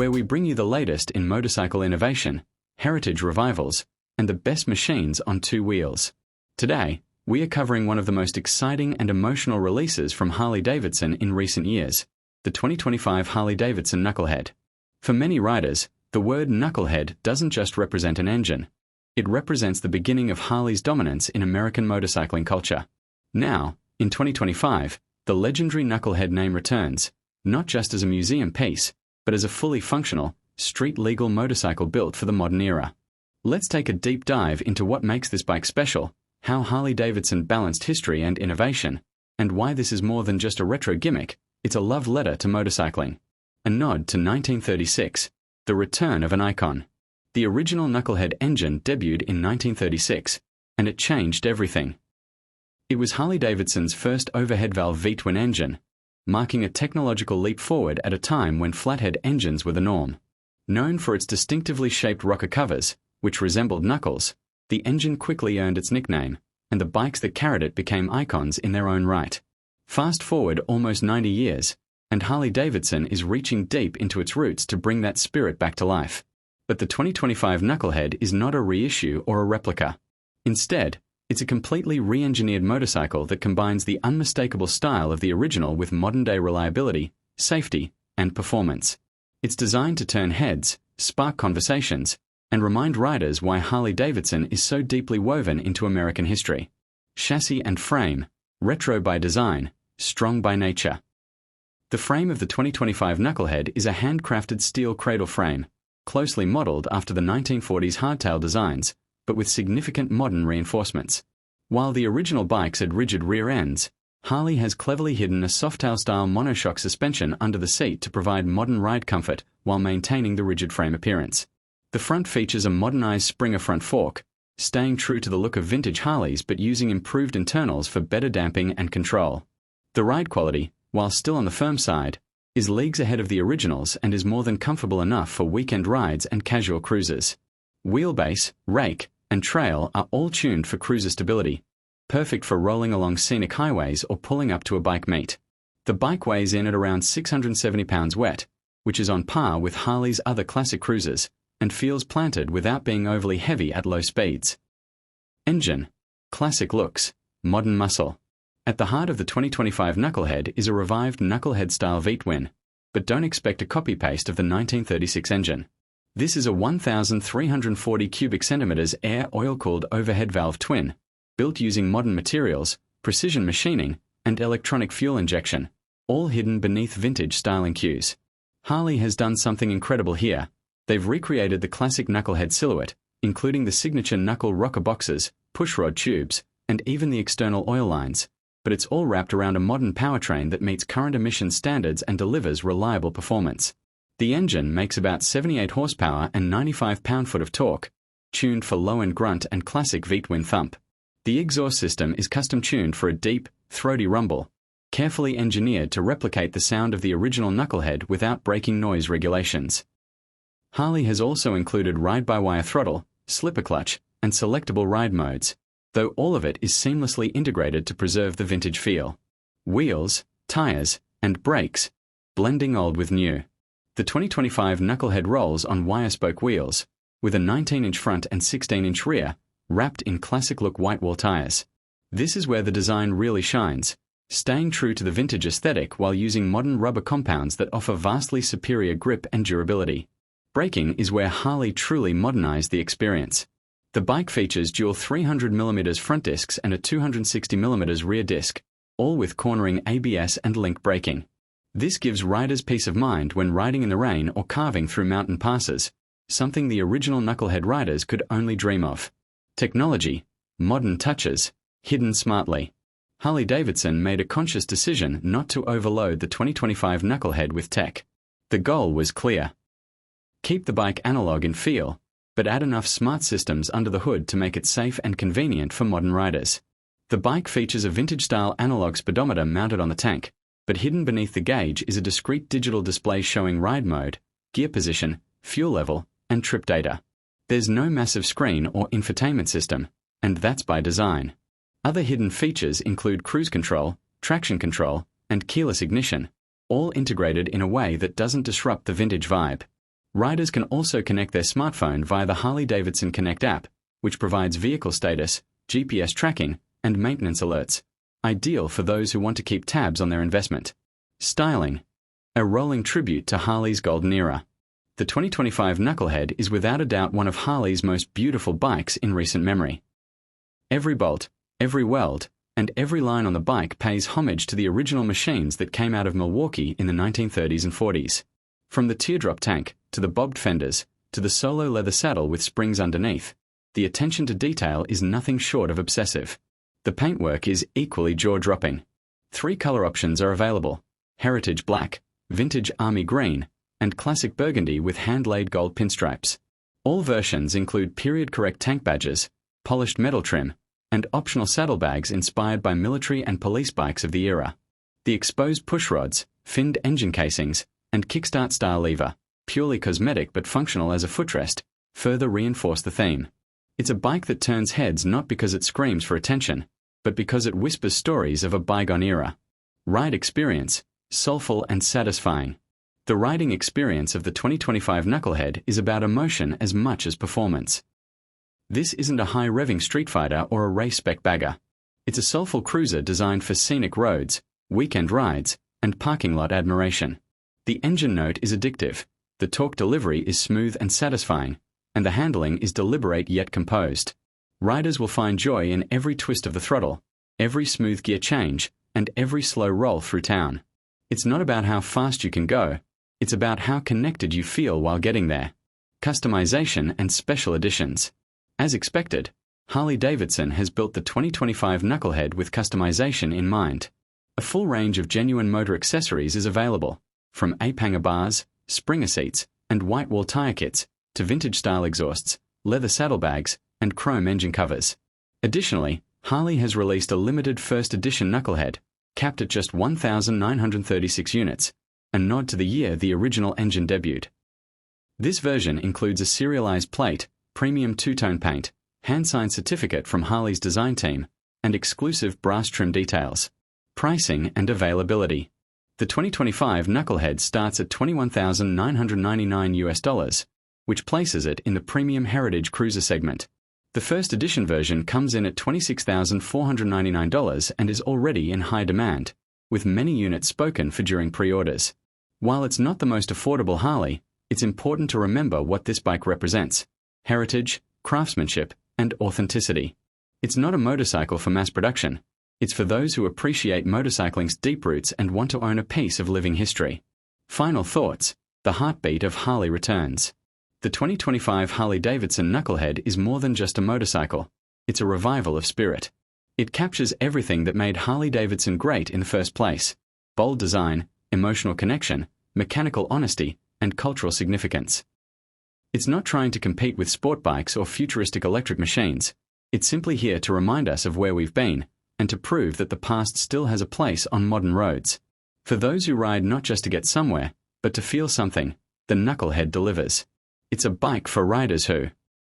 where we bring you the latest in motorcycle innovation, heritage revivals, and the best machines on two wheels. Today, we are covering one of the most exciting and emotional releases from Harley-Davidson in recent years, the 2025 Harley-Davidson Knucklehead. For many riders, the word knucklehead doesn't just represent an engine. It represents the beginning of Harley's dominance in American motorcycling culture. Now, in 2025, the legendary Knucklehead name returns, not just as a museum piece, but as a fully functional, street-legal motorcycle built for the modern era. Let's take a deep dive into what makes this bike special, how Harley-Davidson balanced history and innovation, and why this is more than just a retro gimmick, it's a love letter to motorcycling. A nod to 1936, the return of an icon. The original Knucklehead engine debuted in 1936, and it changed everything. It was Harley-Davidson's first overhead valve V-twin engine, marking a technological leap forward at a time when flathead engines were the norm. Known for its distinctively shaped rocker covers, which resembled knuckles, the engine quickly earned its nickname, and the bikes that carried it became icons in their own right. Fast forward almost 90 years, and Harley-Davidson is reaching deep into its roots to bring that spirit back to life. But the 2025 Knucklehead is not a reissue or a replica. Instead, it's a completely re-engineered motorcycle that combines the unmistakable style of the original with modern-day reliability, safety, and performance. It's designed to turn heads, spark conversations, and remind riders why Harley-Davidson is so deeply woven into American history. Chassis and frame, retro by design, strong by nature. The frame of the 2025 Knucklehead is a handcrafted steel cradle frame, closely modeled after the 1940s hardtail designs, but with significant modern reinforcements. While the original bikes had rigid rear ends, Harley has cleverly hidden a softail-style monoshock suspension under the seat to provide modern ride comfort while maintaining the rigid frame appearance. The front features a modernized Springer front fork, staying true to the look of vintage Harleys but using improved internals for better damping and control. The ride quality, while still on the firm side, is leagues ahead of the originals and is more than comfortable enough for weekend rides and casual cruisers. Wheelbase, rake, and trail are all tuned for cruiser stability, perfect for rolling along scenic highways or pulling up to a bike meet. The bike weighs in at around 670 pounds wet, which is on par with Harley's other classic cruisers, and feels planted without being overly heavy at low speeds. Engine, classic looks, modern muscle. At the heart of the 2025 Knucklehead is a revived Knucklehead-style V-twin, but don't expect a copy-paste of the 1936 engine. This is a 1,340 cubic centimeters air oil-cooled overhead valve twin, built using modern materials, precision machining, and electronic fuel injection, all hidden beneath vintage styling cues. Harley has done something incredible here. They've recreated the classic Knucklehead silhouette, including the signature knuckle rocker boxes, pushrod tubes, and even the external oil lines, but it's all wrapped around a modern powertrain that meets current emission standards and delivers reliable performance. The engine makes about 78 horsepower and 95 pound-foot of torque, tuned for low-end grunt and classic V-twin thump. The exhaust system is custom-tuned for a deep, throaty rumble, carefully engineered to replicate the sound of the original Knucklehead without breaking noise regulations. Harley has also included ride-by-wire throttle, slipper clutch, and selectable ride modes, though all of it is seamlessly integrated to preserve the vintage feel. Wheels, tires, and brakes, blending old with new. The 2025 Knucklehead rolls on wire-spoke wheels, with a 19-inch front and 16-inch rear, wrapped in classic-look whitewall tires. This is where the design really shines, staying true to the vintage aesthetic while using modern rubber compounds that offer vastly superior grip and durability. Braking is where Harley truly modernized the experience. The bike features dual 300mm front discs and a 260mm rear disc, all with cornering ABS and link braking. This gives riders peace of mind when riding in the rain or carving through mountain passes, something the original Knucklehead riders could only dream of. Technology, modern touches, hidden smartly. Harley-Davidson made a conscious decision not to overload the 2025 Knucklehead with tech. The goal was clear. Keep the bike analog in feel, but add enough smart systems under the hood to make it safe and convenient for modern riders. The bike features a vintage-style analog speedometer mounted on the tank, but hidden beneath the gauge is a discrete digital display showing ride mode, gear position, fuel level, and trip data. There's no massive screen or infotainment system, and that's by design. Other hidden features include cruise control, traction control, and keyless ignition, all integrated in a way that doesn't disrupt the vintage vibe. Riders can also connect their smartphone via the Harley-Davidson Connect app, which provides vehicle status, GPS tracking, and maintenance alerts, ideal for those who want to keep tabs on their investment. Styling. A rolling tribute to Harley's golden era. The 2025 Knucklehead is without a doubt one of Harley's most beautiful bikes in recent memory. Every bolt, every weld, and every line on the bike pays homage to the original machines that came out of Milwaukee in the 1930s and 40s. From the teardrop tank, to the bobbed fenders, to the solo leather saddle with springs underneath, the attention to detail is nothing short of obsessive. The paintwork is equally jaw-dropping. 3 color options are available: Heritage Black, Vintage Army Green, and Classic Burgundy with hand-laid gold pinstripes. All versions include period-correct tank badges, polished metal trim, and optional saddlebags inspired by military and police bikes of the era. The exposed pushrods, finned engine casings, and kickstart-style lever, purely cosmetic but functional as a footrest, further reinforce the theme. It's a bike that turns heads not because it screams for attention, but because it whispers stories of a bygone era. Ride experience, soulful and satisfying. The riding experience of the 2025 Knucklehead is about emotion as much as performance. This isn't a high-revving street fighter or a race-spec bagger. It's a soulful cruiser designed for scenic roads, weekend rides, and parking lot admiration. The engine note is addictive, the torque delivery is smooth and satisfying, and the handling is deliberate yet composed. Riders will find joy in every twist of the throttle, every smooth gear change, and every slow roll through town. It's not about how fast you can go, it's about how connected you feel while getting there. Customization and special editions. As expected, Harley-Davidson has built the 2025 Knucklehead with customization in mind. A full range of genuine motor accessories is available, from ape-hanger bars, springer seats, and white wall tire kits, to vintage-style exhausts, leather saddlebags, and chrome engine covers. Additionally, Harley has released a limited first edition Knucklehead, capped at just 1,936 units, a nod to the year the original engine debuted. This version includes a serialized plate, premium two-tone paint, hand-signed certificate from Harley's design team, and exclusive brass trim details. Pricing and availability. The 2025 Knucklehead starts at $21,999, which places it in the premium heritage cruiser segment. The first edition version comes in at $26,499 and is already in high demand, with many units spoken for during pre-orders. While it's not the most affordable Harley, it's important to remember what this bike represents: heritage, craftsmanship, and authenticity. It's not a motorcycle for mass production. It's for those who appreciate motorcycling's deep roots and want to own a piece of living history. Final thoughts. The heartbeat of Harley returns. The 2025 Harley-Davidson Knucklehead is more than just a motorcycle. It's a revival of spirit. It captures everything that made Harley-Davidson great in the first place: bold design, emotional connection, mechanical honesty, and cultural significance. It's not trying to compete with sport bikes or futuristic electric machines. It's simply here to remind us of where we've been, and to prove that the past still has a place on modern roads. For those who ride not just to get somewhere, but to feel something, the Knucklehead delivers. It's a bike for riders who